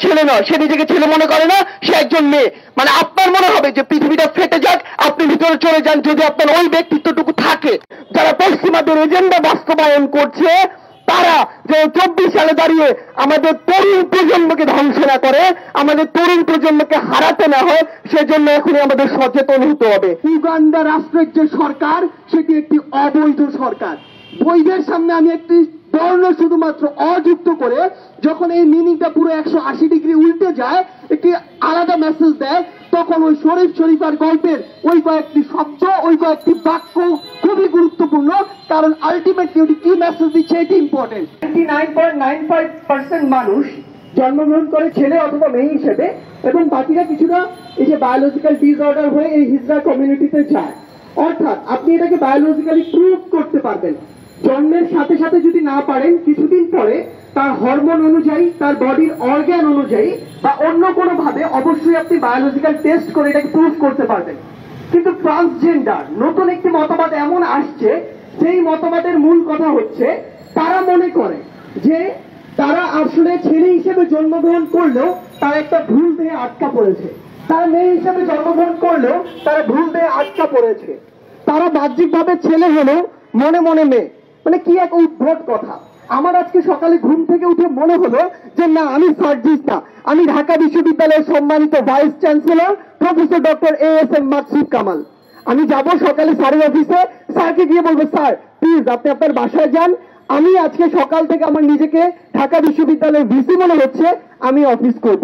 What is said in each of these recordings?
ছেলে নয়, সে নিজেকে ছেলে মনে করে না, সে একজন মেয়ে। মানে আপনার মনে হবে যে পৃথিবীটা ফেটে যাক, আপনি ভিতরে চলে যান যদি আপনার ওই ব্যক্তিত্বটুকু থাকে। যারা পশ্চিমাদের এজেন্ডা বাস্তবায়ন করছে তারা যে 24 সালে দাঁড়িয়ে আমাদের তরুণ প্রজন্মকে ধ্বংস না করে, আমাদের তরুণ প্রজন্মকে হারাতে না হয়, সেজন্য এখনই আমাদের সচেতন হতে হবে। উগান্ডা রাষ্ট্রের যে সরকার সেটি একটি অবৈধ সরকার। বৈধের সামনে আমি একটি বর্ণ শুধুমাত্র অযুক্ত করে যখন এই মিনিংটা পুরো 180 ডিগ্রি উল্টে যায়, একটি আলাদা মেসেজ দেয়, তখন ওই শরীফার গল্পের ওই কয়েকটি শব্দ, ওই কয়েকটি বাক্য খুবই গুরুত্বপূর্ণ, কারণ আলটিমেটলি ওটি কি মেসেজ দিচ্ছে এটি ইম্পর্টেন্ট। 99.95% মানুষ জন্মগ্রহণ করে ছেলে অথবা মেয়ে হিসেবে, এবং বাকিরা কিছুটা এই যে বায়োলজিক্যাল ডিসঅর্ডার হয়ে এই হিজড়া কমিউনিটিতে যায়। অর্থাৎ আপনি এটাকে বায়োলজিক্যালি প্রুভ করতে পারবেন। জন্মের সাথে সাথে যদি না পারেন, কিছুদিন পরে তার হরমোন অনুযায়ী, তার বডির অর্গান অনুযায়ী বা অন্য কোনো ভাবে অবশ্যই আপনি বায়োলজিক্যাল টেস্ট করে এটাকে প্রুভ করতে পারবেন। কিন্তু ট্রান্সজেন্ডার নতুন একটি মতবাদ এমন আসছে, যেই মতবাদের মূল কথা হচ্ছে তারা মনে করে যে তারা আসলে ছেলে হিসেবে জন্মগ্রহণ করলেও তারা একটা ভুল দেহে আটকা পড়েছে, তারা মেয়ে হিসেবে জন্মগ্রহণ করলেও তারা ভুল দেহে আটকা পড়েছে, তারা বাহ্যিকভাবে ছেলে হলেও মনে মনে মেয়ে। মানে কি এক উদ্ভট কথা। আমার আজকে সকালে ঘুম থেকে উঠে মনে হলো যে না, আমি সার্জিস না, আমি ঢাকা বিশ্ববিদ্যালয়ের সম্মানিত vice chancellor professor doctor ASM Maksud Kamal. আমি যাব সকালে স্যারের অফিসে, স্যারকে গিয়ে বলবো স্যার প্লিজ আপনি আপনার বাসায় যান, আমি আজকে সকাল থেকে আমার নিজেকে ঢাকা বিশ্ববিদ্যালয়ের ভিসি মনে হচ্ছে, আমি অফিস করব।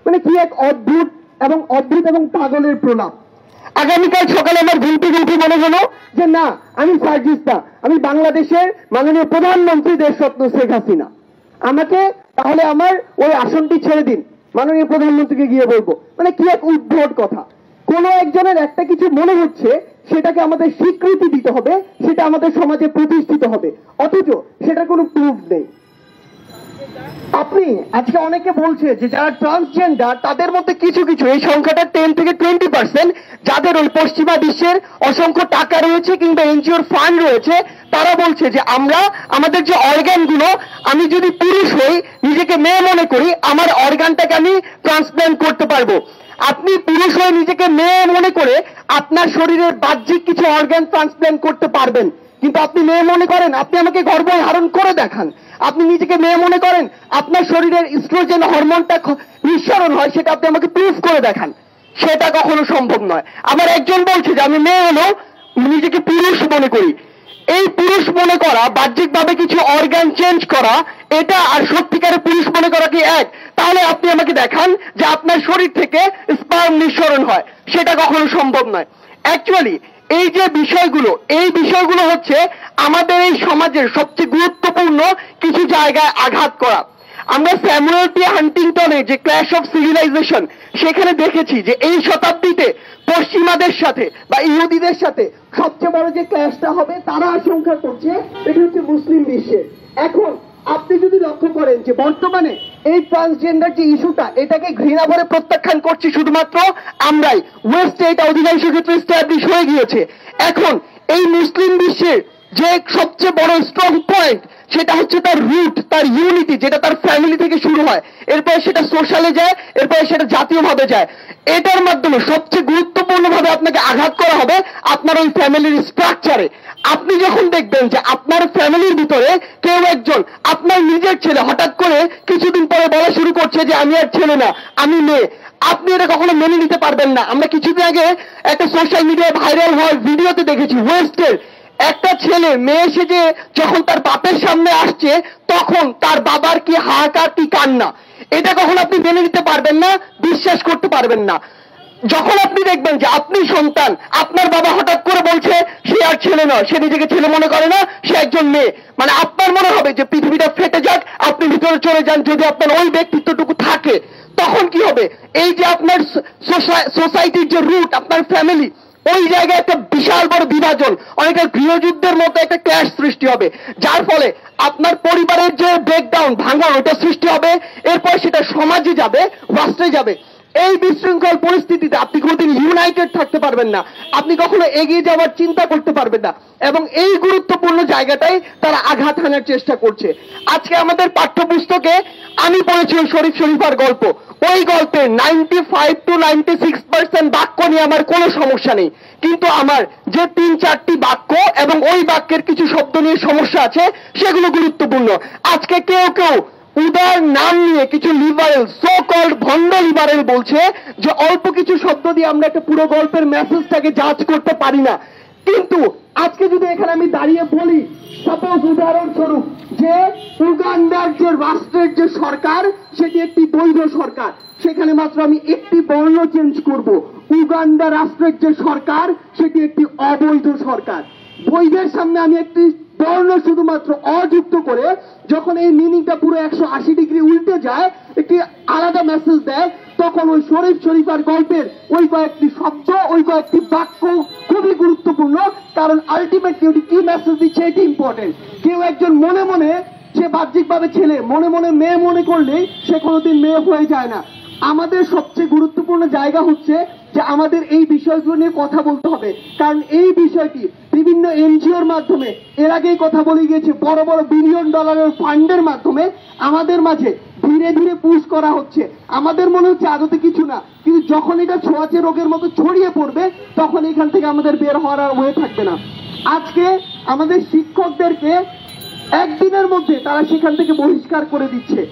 মানে কি এক অদ্ভুত এবং পাগলের প্রলাপ। আগামীকাল সকালে আমার ঘুম থেকে উঠে মনে হলো যে না, আমি সার্জিস না, আমি বাংলাদেশের মাননীয় প্রধানমন্ত্রী দেশরত্ন শেখ হাসিনা। আমাকে তাহলে আমার ওই আসনটি ছেড়ে দিন, মাননীয় প্রধানমন্ত্রীকে গিয়ে বলবো। মানে কি এক উদ্ভট কথা। কোন একজনের একটা কিছু মনে হচ্ছে, সেটাকে আমাদের স্বীকৃতি দিতে হবে, সেটা আমাদের সমাজে প্রতিষ্ঠিত হবে, অথচ সেটার কোনো প্রুফ নেই। আপনি আজকে অনেকে বলছে যে যারা ট্রান্সজেন্ডার তাদের মধ্যে কিছু কিছু, এই সংখ্যাটা 10 থেকে 20%, যাদের ওই পশ্চিমা বিশ্বের অসংখ্য টাকা রয়েছে কিংবা এনজিওর ফান্ড রয়েছে, তারা বলছে যে আমরা আমাদের যে অর্গানগুলো, আমি যদি পুরুষ হই, নিজেকে মেয়ে মনে করি, আমার অর্গানটাকে আমি ট্রান্সপ্ল্যান্ট করতে পারবো। আপনি পুরুষ হয়ে নিজেকে মেয়ে মনে করে আপনার শরীরের বাহ্যিক কিছু অর্গান ট্রান্সপ্ল্যান্ট করতে পারবেন, কিন্তু আপনি মেয়ে মনে করেন, আপনি আমাকে গর্ভধারণ করে দেখান, আপনি নিজেকে মেয়ে মনে করেন, আপনার শরীরের ইস্ট্রোজেন হরমোনটা নিঃসরণ হয়, সেটা আপনি আমাকে প্রুফ করে দেখান, সেটা কখনো সম্ভব নয়। আমার একজন বলছে যে আমি মেয়ে হলেও নিজেকে পুরুষ মনে করি। এই পুরুষ মনে করা, বাহ্যিকভাবে কিছু অর্গান চেঞ্জ করা, এটা আর সত্যিকারের পুরুষ মনে করা কি এক? তাহলে আপনি আমাকে দেখান যে আপনার শরীর থেকে স্পার্ম নিঃসরণ হয়, সেটা কখনো সম্ভব নয়। অ্যাকচুয়ালি এই যে বিষয়গুলো, এই বিষয়গুলো হচ্ছে আমাদের এই সমাজের সবচেয়ে গুরুত্বপূর্ণ কিছু জায়গায় আঘাত করা। আমরা স্যামুয়েল টি হান্টিংটনে যে ক্ল্যাশ অফ সিভিলাইজেশন, সেখানে দেখেছি যে এই শতাব্দীতে পশ্চিমাদের সাথে বা ইহুদিদের সাথে সবচেয়ে বড় যে ক্ল্যাশটা হবে, তারা আশঙ্কা করছে এটি হচ্ছে মুসলিম বিশ্বে। এখন আপনি যদি লক্ষ্য করেন যে বর্তমানে এই ট্রান্সজেন্ডার যে ইস্যুটা, এটাকে ঘৃণা ভরে প্রত্যাখ্যান করছি শুধুমাত্র আমরাই। ওয়েস্টে এটা অধিকাংশ ক্ষেত্রে এস্টাবলিশ হয়ে গিয়েছে। এখন এই মুসলিম বিশ্বের যে সবচেয়ে বড় স্ট্রং পয়েন্ট, সেটা হচ্ছে তার রুট, তার ইউনিটি, যেটা তার ফ্যামিলি থেকে শুরু হয়, এরপরে সেটা সোশ্যালে যায়, এরপরে সেটা জাতীয়ভাবে যায়। এটার মাধ্যমে সবচেয়ে গুরুত্বপূর্ণভাবে আপনাকে আঘাত করা হবে আপনার ওই ফ্যামিলির স্ট্রাকচারে। আপনি যখন দেখবেন যে আপনার ফ্যামিলির ভিতরে কেউ একজন, আপনার নিজের ছেলে, হঠাৎ করে কিছুদিন পরে বলা শুরু করছে যে আমি আর ছেলে না, আমি মেয়ে, আপনি এটা কখনো মেনে নিতে পারবেন না। আমরা কিছুদিন আগে একটা সোশ্যাল মিডিয়ায় ভাইরাল হওয়ার ভিডিওতে দেখেছি, ওয়েস্টের একটা ছেলে মেয়ে সেজে যখন তার বাপের সামনে আসছে, তখন তার বাবার কি হাহাকার, কি কান্না, এটা কখন আপনি মেনে নিতে পারবেন না, বিশ্বাস করতে পারবেন না। যখন আপনি দেখবেন যে আপনি সন্তান, আপনার বাবা হঠাৎ করে বলছে সে আর ছেলে নয়, সে নিজেকে ছেলে মনে করে না, সে একজন মেয়ে, মানে আপনার মনে হবে যে পৃথিবীটা ফেটে যাক, আপনি ভিতরে চলে যান যদি আপনার ওই ব্যক্তিত্বটুকু থাকে। তখন কি হবে? এই যে আপনার সোসাইটির যে রুট, আপনার ফ্যামিলি, ওই জায়গায় একটা বিশাল বড় বিভাজন, অনেকটা গৃহযুদ্ধের মতো একটা ক্ল্যাশ সৃষ্টি হবে, যার ফলে আপনার পরিবারের যে ব্রেকডাউন, ভাঙন, ওটা সৃষ্টি হবে। এরপর সেটা সমাজে যাবে, রাষ্ট্রে যাবে। এই বিশৃঙ্খল পরিস্থিতিতে আপনি কোনোদিন ইউনাইটেড থাকতে পারবেন না, আপনি কখনো এগিয়ে যাওয়ার চিন্তা করতে পারবেন না, এবং এই গুরুত্বপূর্ণ জায়গাটাই তারা আঘাত হানার চেষ্টা করছে। আজকে আমাদের পাঠ্যপুস্তকে আমি পড়েছি ওই শরীফ শরীফার গল্প, ওই গল্পের 95 to 96% বাক্য নিয়ে আমার কোনো সমস্যা নেই, কিন্তু আমার যে 3-4টি বাক্য এবং ওই বাক্যের কিছু শব্দ নিয়ে সমস্যা আছে সেগুলো গুরুত্বপূর্ণ। আজকে কেউ কেউ উদার নাম নিয়ে কিছু লিবারেল, সো কল্ড ভণ্ড লিবারেল বলছে যে অল্প কিছু শব্দ দিয়ে আমরা একটা পুরো গল্পের মেসেজটাকে জাজ করতে পারি না। কিন্তু আজকে যদি এখানে আমি দাঁড়িয়ে বলি, সাপোজ উদাহরণস্বরূপ, যে উগান্ডার যে রাষ্ট্রের যে সরকার সেটি একটি বৈধ সরকার, সেখানে মাত্র আমি একটি বর্ণ চেঞ্জ করব, উগান্ডা রাষ্ট্রের যে সরকার সেটি একটি অবৈধ সরকার। বৈধের সামনে আমি একটি বর্ণ শুধুমাত্র অযুক্ত করে যখন এই মিনিংটা পুরো 180 ডিগ্রি উল্টে যায়, একটি আলাদা মেসেজ দেয়, তখন ওই শরীফ শরীফার গল্পের ওই কয়েকটি শব্দ, ওই কয়েকটি বাক্য খুবই গুরুত্বপূর্ণ, কারণ আলটিমেটলি ওটি কি মেসেজ দিচ্ছে এটি ইম্পর্টেন্ট। কেউ একজন মনে মনে, সে বাহ্যিকভাবে ছেলে, মনে মনে মেয়ে মনে করলেই সে কোনোদিন মেয়ে হয়ে যায় না। আমাদের সবচেয়ে গুরুত্বপূর্ণ জায়গা হচ্ছে যে আমাদের এই বিষয়গুলো নিয়ে কথা বলতে হবে, কারণ এই বিষয়টি বিভিন্ন এনজিওর মাধ্যমে এর আগেই কথা বলে গিয়েছে, বড় বড় বিলিয়ন ডলারের ফান্ডের মাধ্যমে আমাদের মাঝে ধীরে ধীরে পুশ করা হচ্ছে। আমাদের মনে হচ্ছে আদতে কিছু না, কিন্তু যখন এটা ছোঁয়াচে রোগের মতো ছড়িয়ে পড়বে তখন এখান থেকে আমাদের বের হওয়ার আর ওয়ে থাকবে না। আজকে আমাদের শিক্ষকদেরকে একদিনের মধ্যে তারা সেখান থেকে বহিষ্কার করে দিচ্ছে।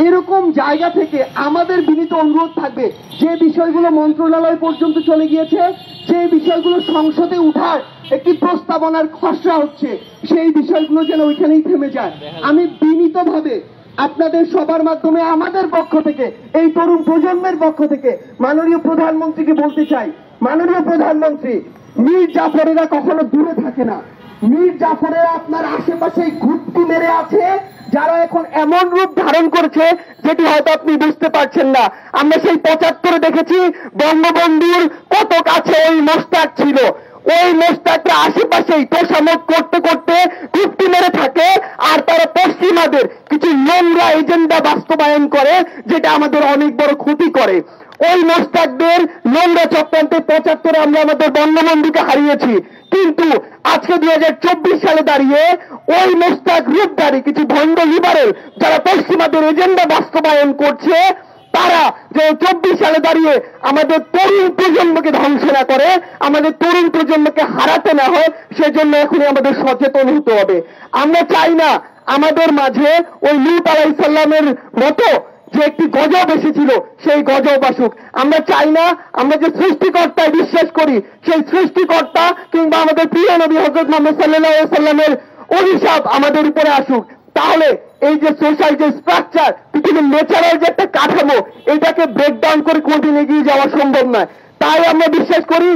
এরকম জায়গা থেকে আমাদের বিনীত অনুরোধ থাকবে, যে বিষয়গুলো মন্ত্রণালয় পর্যন্ত চলে গিয়েছে, যে বিষয়গুলো সংসদে উঠার একটি প্রস্তাবনার খসড়া হচ্ছে, সেই বিষয়গুলো যেন ওইখানেই থেমে যায়। আমি বিনীতভাবে আপনাদের সবার মাধ্যমে আমাদের পক্ষ থেকে, এই তরুণ প্রজন্মের পক্ষ থেকে মাননীয় প্রধানমন্ত্রীকে বলতে চাই, মাননীয় প্রধানমন্ত্রী, মীর জাফরেরা কখনো দূরে থাকে না। মীর জাফরেরা আপনার আশেপাশে ঘুরতি মেরে আছে, যারা এখন এমন রূপ ধারণ করছে যেটি হয়তো আপনি বুঝতে পারছেন না। আমরা সেই 75 দেখেছি বঙ্গবন্ধুর কত কাছে ওই মোস্তাক ছিল, ওই মোস্তাকরা আশেপাশেই তোষামত করতে করতে কুপ্তি মেরে থাকে, আর তারা পশ্চিমাদের কিছু নোংরা এজেন্ডা বাস্তবায়ন করে যেটা আমাদের অনেক বড় ক্ষতি করে। ওই মোস্তাকদের নোংরা চক্রান্তে 75 আমরা আমাদের বঙ্গবন্ধুকে হারিয়েছি, কিন্তু আজকে 2024 সালে দাঁড়িয়ে ওই মোস্তাক রূপধারী কিছু ভণ্ড লিবারেল যারা পশ্চিমাদের এজেন্ডা বাস্তবায়ন করছে, তারা যে 24 সালে দাঁড়িয়ে আমাদের তরুণ প্রজন্মকে ধ্বংস না করে, আমাদের তরুণ প্রজন্মকে হারাতে না হয়, সেজন্য এখনই আমাদের সচেতন হতে হবে। আমরা চাই না আমাদের মাঝে ওই লূত আলাইহিস সালামের মতো যে একটি গজব এসেছিল সেই গজব আসুক। আমরা চাই না, আমরা যে সৃষ্টিকর্তায় বিশ্বাস করি সেই সৃষ্টিকর্তা কিংবা আমাদের প্রিয় নবী হযরত মুহাম্মদ সাল্লাল্লাহু আলাইহি ওয়াসাল্লামের অভিশাপ আমাদের উপরে আসুক। তাহলে এই যে সোশ্যাল যে স্ট্রাকচার, পৃথিবীর ন্যাচারাল যে একটা কাঠামো, এটাকে ব্রেকডাউন করে কোনদিন এগিয়ে যাওয়া সম্ভব নয়। তাই আমরা বিশ্বাস করি